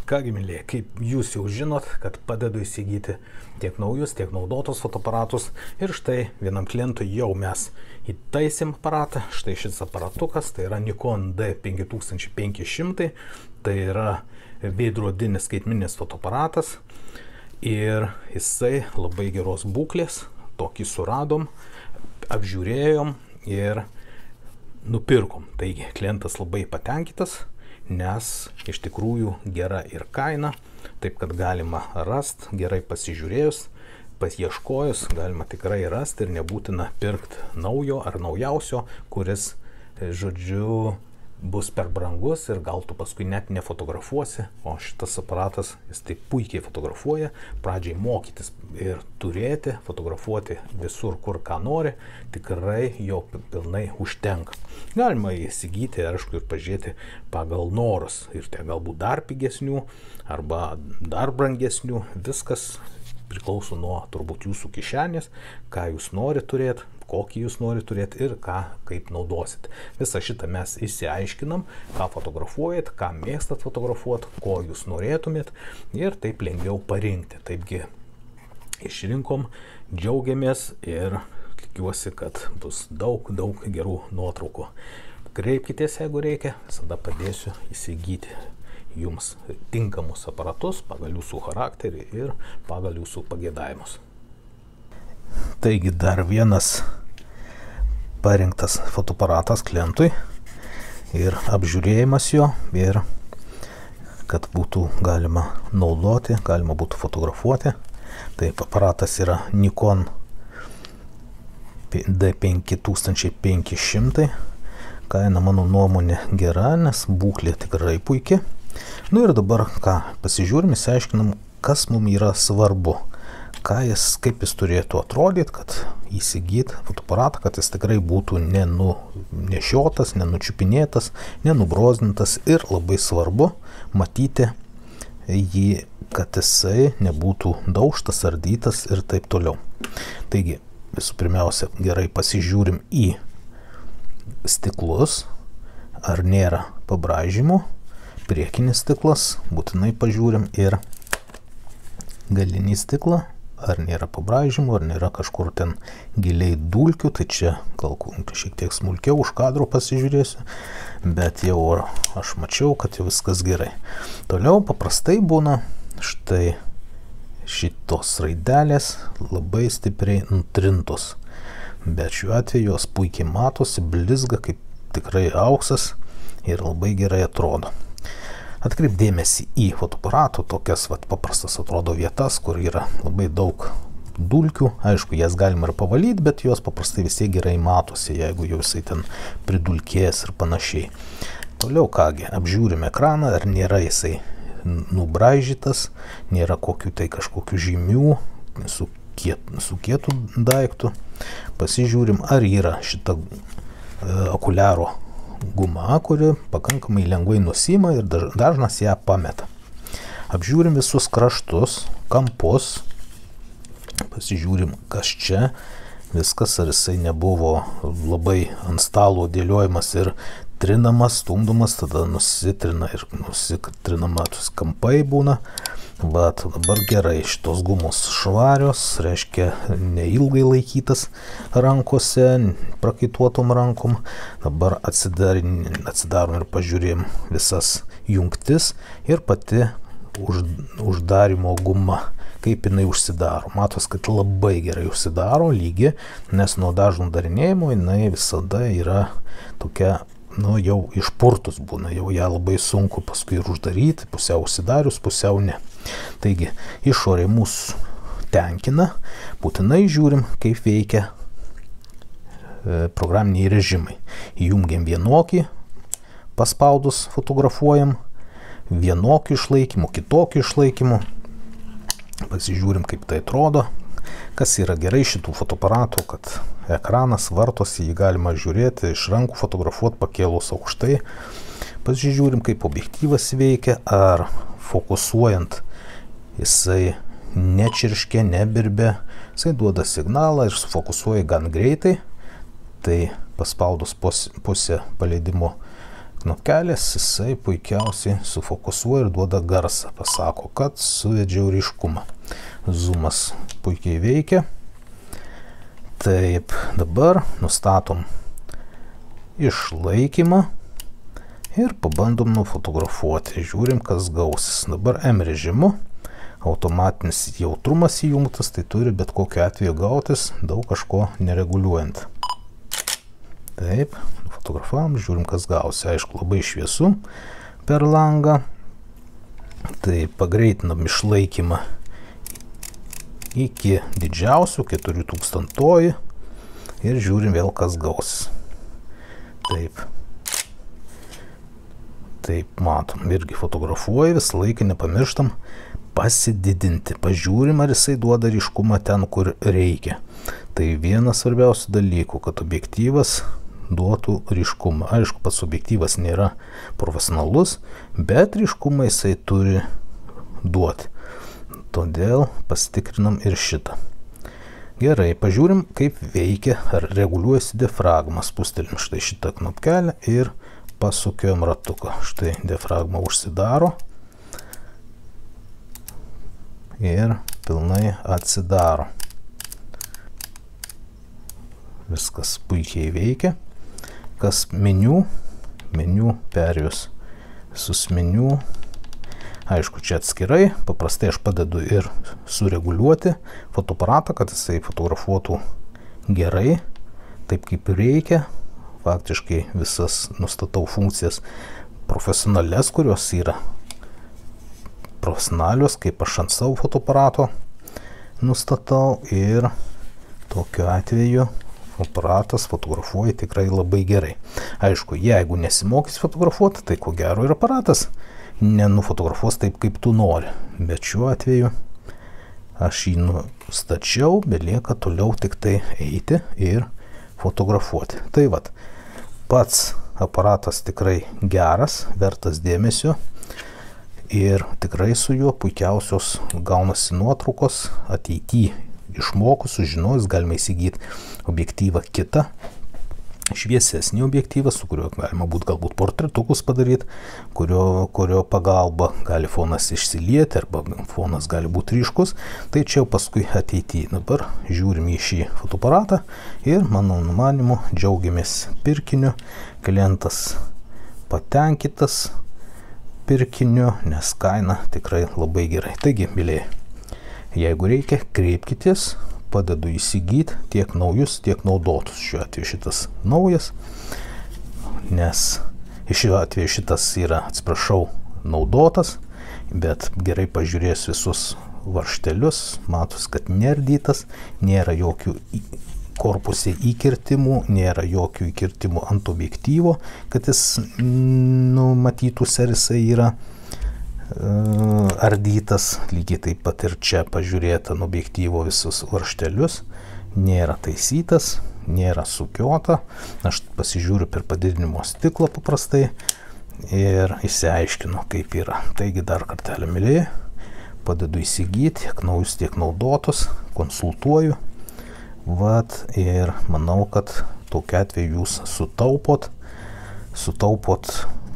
Kągi, mėlyje, kaip jūs jau žinot, kad padedu įsigyti tiek naujus, tiek naudotus fotoaparatus. Ir štai vienam klientui jau mes įtaisėm aparatą. Štai šis aparatukas, tai yra Nikon D5500. Tai yra veidrodinis skaitmeninis fotoaparatas. Ir jisai labai geros būklės. Tokį suradom, apžiūrėjom ir nupirkom. Taigi, klientas labai patenkintas, nes iš tikrųjų gera ir kaina, taip kad galima rasti, gerai pasižiūrėjus, pasieškojus, galima tikrai rasti ir nebūtina pirkti naujo ar naujausio, kuris, žodžiu, bus per brangus ir gal tu paskui net nefotografuosi, o šitas aparatas, jis taip puikiai fotografuoja, pradžiai mokytis ir turėti, fotografuoti visur, kur ką nori, tikrai jo pilnai užtenka. Galima įsigyti, aišku, ir pažiūrėti pagal norus, ir tai galbūt dar pigesnių, arba dar brangesnių, viskas priklauso nuo turbūt jūsų kišenės, ką jūs nori turėti, kokį jūs nori turėti ir kaip naudosit. Visą šitą mes išsiaiškinam, ką fotografuojat, ką mėgstat fotografuoti, ko jūs norėtumėt ir taip lengviau parinkti. Taipgi išrinkom, džiaugiamės ir tikiuosi, kad bus daug gerų nuotraukų. Kreipkitės, jeigu reikia, visada padėsiu įsigyti jums tinkamus aparatus pagal jūsų charakterį ir pagal jūsų pageidavimus. Taigi dar vienas parinktas fotoaparatas klientui ir apžiūrėjimas jo ir kad būtų galima naudoti, galima būtų fotografuoti. Taip, aparatas yra Nikon D5500. Kaina mano nuomonė gera, nes būklė tikrai puikiai. Nu ir dabar pasižiūrim, įsiaiškinam, kas mums yra svarbu. Kaip jis turėtų atrodyti, kad įsigyt fotoaparatą, kad jis tikrai būtų nenešiotas, nenučiupinėtas, nenubrozdintas ir labai svarbu matyti jį, kad jisai nebūtų daužtas, ardytas ir taip toliau. Taigi, visų pirmiausia, gerai pasižiūrim į stiklus, ar nėra pabraižymų, priekinis stiklas, būtinai pažiūrim ir galinį stiklą, ar nėra pabraižymų, ar nėra kažkur ten giliai dulkių, tai čia gal šiek tiek smulkiau už kadro pasižiūrėsiu, bet jau aš mačiau, kad jau viskas gerai. Toliau paprastai būna štai šitos raidelės labai stipriai nutrintos, bet šiuo atveju jos puikiai matosi, blizga kaip tikrai auksas ir labai gerai atrodo. Atkreip dėmesį į fotoaparato tokias paprastas atrodo vietas, kur yra labai daug dulkių. Aišku, jas galima ir pavalyti, bet jos paprastai visi gerai matosi, jeigu jau jisai ten pridulkės ir panašiai. Toliau kągi, apžiūrime ekraną, ar nėra jisai nubraižytas, nėra kažkokių žymių su kietu daiktu. Pasižiūrim, ar yra šita okuliaro guma, kuri pakankamai lengvai nusima ir dažnas ją pameta. Apžiūrim visus kraštus, kampus, pasižiūrim, kas čia, viskas, ar jisai nebuvo labai ant stalo dėliojimas ir trinamas, stumdomas, tada nusitrina ir nusitrinama, kampai būna. Bet dabar gerai, šitos gumos švarios, reiškia neilgai laikytas rankose, prakaituotom rankom. Dabar atsidarom ir pažiūrėjom visas jungtis ir pati uždarimo guma, kaip jinai užsidaro. Matos, kad labai gerai užsidaro, lygi, nes nuo dažno darinėjimo jinai visada yra tokia, jau išpurtus būna, jau ją labai sunku paskui ir uždaryti, pusiau užsidarius, pusiau ne. Taigi, išorė mūsų tenkina, būtinai žiūrim, kaip veikia programiniai režimai. Įjungiam vienokį, paspaudus fotografuojam, vienokį išlaikymų, kitokį išlaikymų, pasižiūrim, kaip tai atrodo. Kas yra gerai šitų fotoaparatų, kad ekranas vartosi, jį galima žiūrėti, iš rankų fotografuoti pakėlus aukštai. Pasižiūrim, kaip objektyvas veikia, ar fokusuojant jisai nečirškia, nebirbia, jisai duoda signalą ir sufokusuoja gan greitai. Tai paspaudus pusę paleidimo knopkelės, jisai puikiausiai sufokusuoja ir duoda garsą, pasako, kad suvedžiau ryškumą. Zoomas puikiai veikia. Taip, dabar nustatom išlaikymą ir pabandom nufotografuoti. Žiūrim, kas gausis. Dabar M režimu. Automatinis jautrumas įjungtas, tai turi bet kokiu atveju gautis, daug kažko nereguliuojant. Taip, fotografavom, žiūrim, kas gausi. Aišku, labai šviesu per langą. Tai pagreitinam išlaikymą iki didžiausių 4000 ir žiūrim vėl, kas gausis. Taip. Taip, matom, irgi fotografuoju, visą laiką nepamirštam pasididinti. Pažiūrim, ar jisai duoda ryškumą ten, kur reikia. Tai vienas svarbiausių dalykų, kad objektyvas duotų ryškumą. Aišku, pats objektyvas nėra profesionalus, bet ryškumą jisai turi duoti. Todėl pasitikrinam ir šitą. Gerai, pažiūrim, kaip veikia, ar reguliuojasi diafragma. Spustelėm štai šitą knopkelę ir pasukiojam ratuką. Štai diafragma užsidaro ir pilnai atsidaro. Viskas puikiai veikia. Kas meniu perėjus visus meniu. Aišku, čia atskirai, paprastai aš padedu ir sureguliuoti fotoaparatą, kad jisai fotografuotų gerai, taip kaip reikia. Faktiškai visas nustatau funkcijas profesionales, kurios yra profesionalios, kaip aš ant savo fotoaparato nustatau, ir tokiu atveju aparatas fotografuoja tikrai labai gerai. Aišku, jeigu nesimokys fotografuoti, tai ko gero ir aparatas nenufotografuos taip, kaip tu nori. Bet šiuo atveju aš jį nustačiau, belieka toliau tik tai eiti ir fotografuoti. Tai vat, pats aparatas tikrai geras, vertas dėmesio ir tikrai su juo puikiausios gaunasi nuotraukos. Ateityje išmokus, sužinojus, galima įsigyti objektyvą kitą, šviesesnį objektyvą, su kuriuo galima galbūt portretukus padaryti, kurio pagalba gali fonas išsilieti arba fonas gali būti ryškus. Tai čia jau paskui ateityje. Dabar žiūrim į šį fotoaparatą ir mano numanymu džiaugiamės pirkiniu. Klientas patenkintas pirkiniu, nes kaina tikrai labai gerai. Taigi, mylėjai, jeigu reikia, kreipkitės, padedu įsigyti tiek naujus, tiek naudotus. Šiuo atveju šitas naujas, nes šiuo atveju šitas yra, atsiprašau, naudotas, bet gerai pažiūrėjus visus varžtelius, matos, kad neardytas, nėra jokių korpuse įkirtimų, nėra jokių įkirtimų ant objektyvo, kad jis numatytųsi, ar jisai yra ardytas. Lygiai taip pat ir čia pažiūrėta ant objektyvo visus varžtelius, nėra taisytas, nėra sukiota. Aš pasižiūriu per padidinimo stiklą paprastai ir išsiaiškinu, kaip yra. Taigi dar kartelį, mylėjai, padedu įsigyti tiek naujus, tiek naudotus, konsultuoju. Vat, ir manau, kad tokiu atveju jūs sutaupot,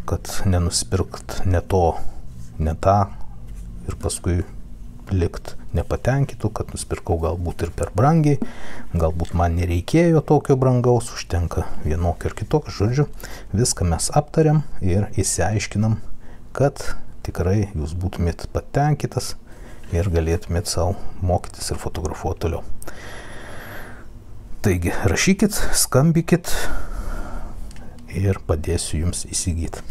kad nenusipirkt ne to, ne tą ir paskui likt nepatenkintų, kad nusipirkau galbūt ir per brangiai, galbūt man nereikėjo tokio brangaus, užtenka vienokio ir kitokio. Žodžiu, viską mes aptariam ir išsiaiškinam, kad tikrai jūs būtumėt patenkintas ir galėtumėt savo mokytis ir fotografuoti toliau. Taigi, rašykit, skambykit ir padėsiu jums įsigyti.